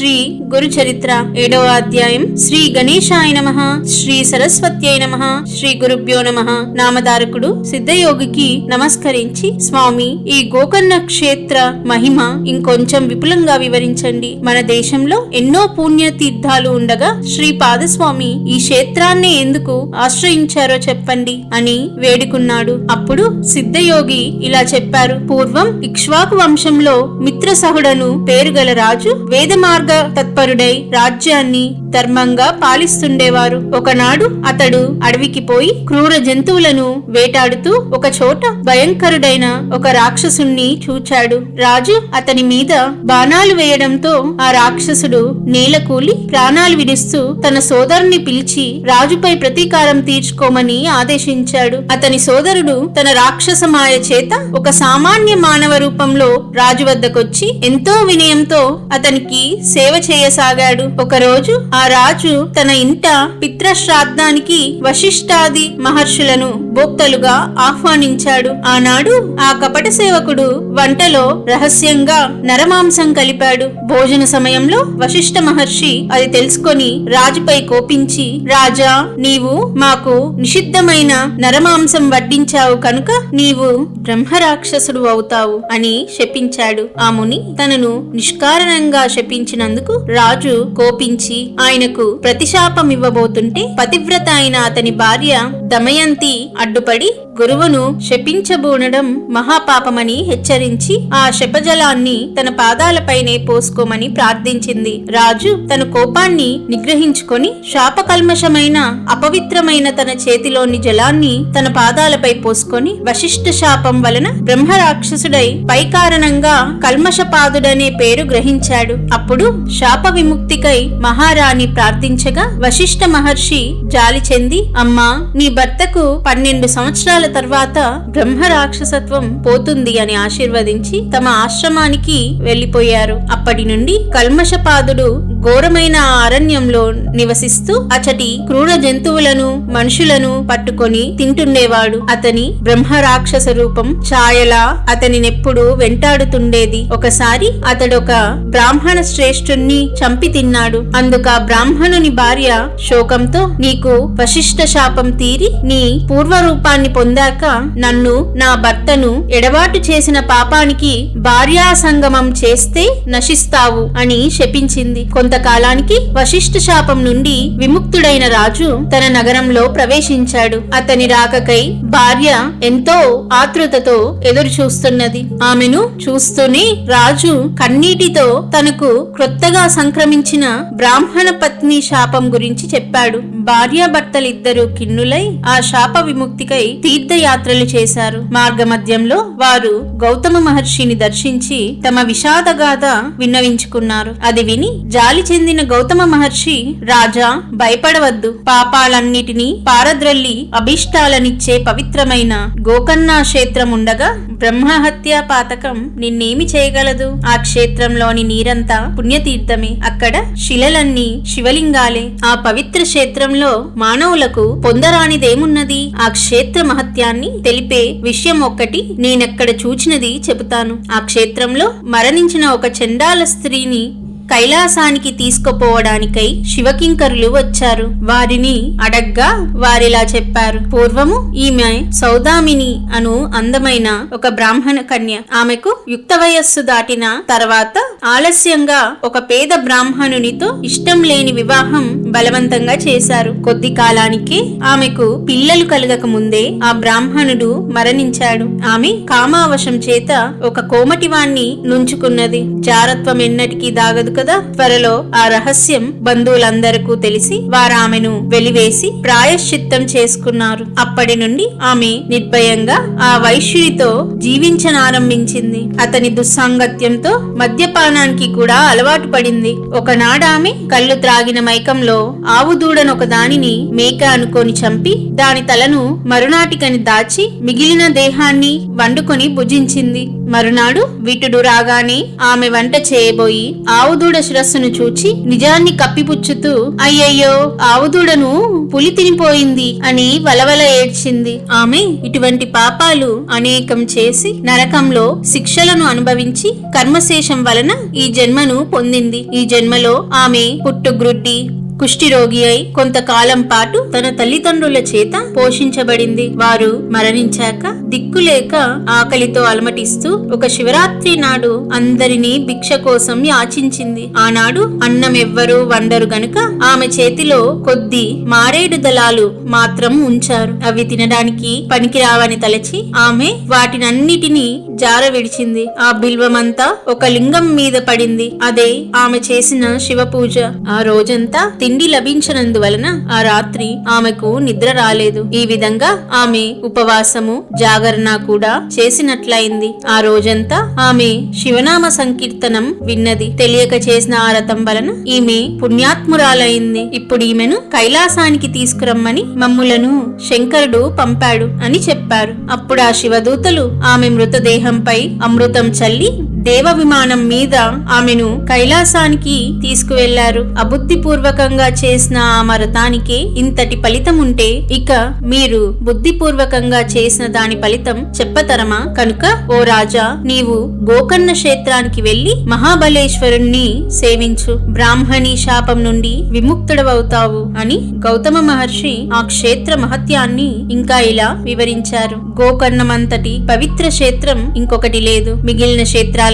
శ్రీ గురు చరిత్ర 7వ అధ్యాయం. శ్రీ గణేశాయ నమః, శ్రీ సరస్వత్యై నమః, శ్రీ గురుభ్యో నమః. నామధారకుడు సిద్ధయోగికి నమస్కరించి, స్వామి, ఈ గోకర్ణ క్షేత్ర మహిమ ఇంకొంచెం విపులంగా వివరించండి. మన దేశంలో ఎన్నో పుణ్య తీర్థాలు ఉండగా శ్రీ పాదస్వామి ఈ క్షేత్రాన్ని ఎందుకు ఆశ్రయించారో చెప్పండి అని వేడుకున్నాడు. అప్పుడు సిద్ధయోగి ఇలా చెప్పారు. పూర్వం ఇక్ష్వాకు వంశంలో మిత్రసహుడను పేరుగల రాజు వేద మార్గ తత్పరుడై రాజ్యాన్ని ధర్మంగా పాలిస్తుండేవారు. ఒకనాడు అతడు అడవికి పోయి క్రూర జంతువులను వేటాడుతూ ఒక చోట భయంకరుడైన ఒక రాక్షసుణ్ణి చూచాడు. రాజు అతని మీద బాణాలు వేయడంతో ఆ రాక్షసుడు నేలకూలి ప్రాణాలు విడుస్తూ తన సోదరుని పిలిచి రాజుపై ప్రతీకారం తీర్చుకోమని ఆదేశించాడు. అతని సోదరుడు తన రాక్షస మాయ చేత ఒక సామాన్య మానవ రూపంలో రాజు వద్దకొచ్చి ఎంతో వినయంతో అతనికి సేవ చేయసాగాడు. ఒకరోజు ఆ రాజు తన ఇంట పిత్రశ్రాద్ధానికి వశిష్ఠాది మహర్షులను భోక్తలుగా ఆహ్వానించాడు. ఆనాడు ఆ కపట సేవకుడు వంటలో రహస్యంగా నరమాంసం కలిపాడు. భోజన సమయంలో వశిష్ఠ మహర్షి అది తెలుసుకొని రాజుపై కోపించి, రాజా, నీవు మాకు నిషిద్ధమైన నరమాంసం వడ్డించావు కనుక నీవు బ్రహ్మరాక్షసుడు అవుతావు అని శపించాడు. ఆ ముని తనను నిష్కారణంగా శపించినందుకు రాజు కోపించి ఆయనకు ప్రతిశాపం ఇవ్వబోతుంటే పతివ్రత అయిన అతని భార్య దమయంతి అడ్డుపడి గురువును శపించబూనడం మహాపాపమని హెచ్చరించి ఆ శపజలాన్ని తన పాదాలపైనే పోసుకోమని ప్రార్థించింది. రాజు తన కోపాన్ని నిగ్రహించుకొని శాపకల్మషమైన అపవిత్రమైన తన చేతిలోని జలాన్ని తన పాదాలపై పోసుకొని వశిష్ఠ శాపం వలన బ్రహ్మరాక్షసుడై పై కారణంగా కల్మషపాదుడనే పేరు గ్రహించాడు. అప్పుడు శాప విముక్తికై మహారాణి ప్రార్థించగా వశిష్ఠ మహర్షి జాలి చెంది, అమ్మా, నీ భర్తకు 12 సంవత్సరాల తర్వాత బ్రహ్మ రాక్షసత్వం పోతుంది అని ఆశీర్వదించి తమ ఆశ్రమానికి వెళ్లిపోయారు. అప్పటి నుండి కల్మషపాదుడు ఘోరమైన అరణ్యంలో నివసిస్తూ అచటి క్రూర జంతువులను మనుషులను పట్టుకొని తింటుండేవాడు. అతని బ్రహ్మ రాక్షస రూపం ఛాయలా అతనినెప్పుడు వెంటాడుతుండేది. ఒకసారి అతడొక బ్రాహ్మణ శ్రేష్ఠుణ్ణి చంపి తిన్నాడు. అందుక బ్రాహ్మణుని భార్య శోకంతో, నీకు వశిష్ఠ శాపం తీరి నీ పూర్వరూపాన్ని పొందాక నన్ను, నా భర్తను ఎడబాటు చేసిన పాపానికి భార్యా సంగమం చేస్తే నశిస్తావు అని శపించింది. కొంతకాలానికి వశిష్ఠ శాపం నుండి విముక్తుడైన రాజు తన నగరంలో ప్రవేశించాడు. అతని రాకకై భార్య ఎంతో ఆతృతతో ఎదురు చూస్తున్నది. ఆమెను చూస్తూనే రాజు కన్నీటితో తనకు క్రొత్తగా సంక్రమించిన బ్రాహ్మణ పత్ని శాపం గురించి చెప్పాడు. భార్యాభర్తలిద్దరూ కిన్నులై ఆ శాప విముక్తికై తీర్థయాత్రలు చేశారు. మార్గమధ్యంలో వారు గౌతమ మహర్షిని దర్శించి తమ విషాదగాథ విన్నవించుకున్నారు. అది విని జాలి చెందిన గౌతమ మహర్షి, రాజా, భయపడవద్దు. పాపాలన్నిటినీ పారద్రల్లి అభిష్టాలనిచ్చే పవిత్రమైన గోకర్ణ క్షేత్రం ఉండగా బ్రహ్మహత్యా పాతకం నిన్నేమి చేయగలదు? ఆ క్షేత్రంలోని నీరంతా పుణ్యతీర్థమే. అక్కడ శిలలన్నీ శివలింగాలే. ఆ పవిత్ర క్షేత్రంలో మానవులకు పొందరానిదేమున్నది? ఆ క్షేత్ర మహత్యాన్ని తెలిపే విషయం ఒక్కటి నేనెక్కడ చూచినది చెబుతాను. ఆ క్షేత్రంలో మరణించిన ఒక చండాల స్త్రీని కైలాసానికి తీసుకుపోవడానికై శివకింకరులు వచ్చారు. వారిని అడగ్గా వారిలా చెప్పారు. పూర్వము ఈమె సౌదామిని అను అందమైన ఒక బ్రాహ్మణ కన్య. ఆమెకు యుక్త వయస్సు దాటిన తర్వాత ఆలస్యంగా ఒక పేద బ్రాహ్మణునితో ఇష్టం లేని వివాహం బలవంతంగా చేశారు. కొద్ది కాలానికే ఆమెకు పిల్లలు కలగక ముందే ఆ బ్రాహ్మణుడు మరణించాడు. ఆమె కామావశం చేత ఒక కోమటివాణ్ణి నుంచుకున్నది. జారత్వం ఎన్నటికీ దాగదు కదా. త్వరలో ఆ రహస్యం బంధువులందరికీ తెలిసి వారామెను వెలివేసి ప్రాయశ్చిత్తం చేసుకున్నారు. అప్పటి నుండి ఆమె నిర్భయంగా ఆ వైశ్యునితో జీవించనారంభించింది. అతని దుస్సాంగత్యంతో మద్యపానానికి కూడా అలవాటు పడింది. ఒకనాడామె కళ్ళు త్రాగిన మైకంలో ఆవు దూడనొక దానిని మేక అనుకొని చంపి దాని తలను మరునాటికని దాచి మిగిలిన దేహాన్ని వండుకొని భుజించింది. మరునాడు విటుడు రాగానే ఆమె వంట చేయబోయి ఆవు ఆవుదూడ శిరస్సును చూచి నిజాన్ని కప్పిపుచ్చుతూ అయ్యయ్యో ఆవుదూడను పులి తినిపోయింది అని వలవల ఏడ్చింది. ఆమె ఇటువంటి పాపాలు అనేకం చేసి నరకంలో శిక్షలను అనుభవించి కర్మశేషం వలన ఈ జన్మను పొందింది. ఈ జన్మలో ఆమె పుట్టుగ్రుడ్డి కుష్ఠిరోగి అయి కొంతకాలం పాటు తన తల్లిదండ్రుల చేత పోషించబడింది. వారు మరణించాక దిక్కులేక ఆకలితో అలమటిస్తూ ఒక శివరాత్రి నాడు అందరినీ భిక్ష కోసం యాచించింది. ఆనాడు అన్నం ఎవ్వరూ వండరు గనుక ఆమె చేతిలో కొద్ది మారేడు దళాలు మాత్రం ఉంచారు. అవి తినడానికి పనికిరావని తలచి ఆమె వాటినన్నిటినీ జార విడిచింది. ఆ బిల్వమంతా ఒక లింగం మీద పడింది. అదే ఆమె చేసిన శివ పూజ. ఆ రోజంతా తిండి లభించనందువలన ఆ రాత్రి ఆమెకు నిద్ర రాలేదు. ఈ విధంగా ఆమె ఉపవాసము జాగరణ కూడా చేసినట్లయింది. ఆ రోజంతా ఆమె శివనామ సంకీర్తనం విన్నది. తెలియక చేసిన ఆ రతం వలన ఈమె పుణ్యాత్మురాలైంది. ఇప్పుడు ఈమెను కైలాసానికి తీసుకురమ్మని మమ్ములను శంకరుడు పంపాడు అని చెప్పారు. అప్పుడు ఆ శివదూతలు ఆమె మృతదేహంపై అమృతం చల్లి దేవ విమానం మీద ఆమెను కైలాసానికి తీసుకువెళ్లారు. అబుద్ధిపూర్వకంగా చేసిన ఆ మరతానికే ఇంతటి ఫలితం ఉంటే ఇక మీరు బుద్ధిపూర్వకంగా చేసిన దాని ఫలితం చెప్పతరమా? కనుక ఓ రాజా, నీవు గోకర్ణ క్షేత్రానికి వెళ్లి మహాబలేశ్వరుణ్ణి సేవించు. బ్రాహ్మణి శాపం నుండి విముక్తుడవవుతావు అని గౌతమ మహర్షి ఆ క్షేత్ర మహత్యాన్ని ఇంకా ఇలా వివరించారు. గోకర్ణమంతటి పవిత్ర క్షేత్రం ఇంకొకటి లేదు. మిగిలిన క్షేత్రాలన్నీ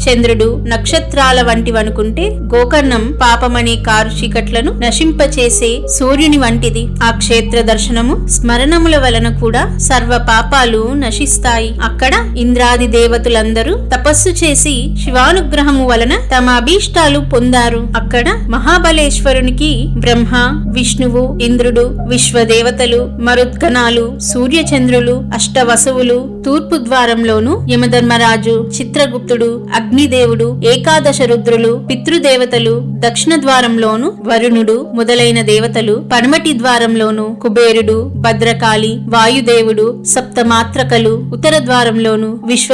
చంద్రుడు నక్షత్రాల వంటివనుకుంటే గోకర్ణం పాపమనే కారు చీకట్లను నశింపచేసే సూర్యుని వంటిది. ఆ క్షేత్ర దర్శనము స్మరణముల వలన కూడా సర్వ పాపాలు నశిస్తాయి. అక్కడ ఇంద్రాది దేవతలందరూ తపస్సు చేసి శివానుగ్రహము వలన తమ అభీష్టాలు పొందారు. అక్కడ మహాబలేశ్వరునికి బ్రహ్మ, విష్ణువు, ఇంద్రుడు, విశ్వదేవతలు, మరుద్గణాలు, సూర్యచంద్రులు, అష్టవసువులు తూర్పు ద్వారంలోను, యమధర్మరాజు, చిత్రగుప్తుడు, అగ్నిదేవుడు, ఏకాదశ రుద్రులు, పితృదేవతలు దక్షిణ ద్వారంలోను, వరుణుడు మొదలైన దేవతలు పడమటి ద్వారంలోను, కుబేరుడు, భద్రకాళి, వాయుదేవుడు, సప్తమాత్రకలు ఉత్తర ద్వారంలోను, విశ్వ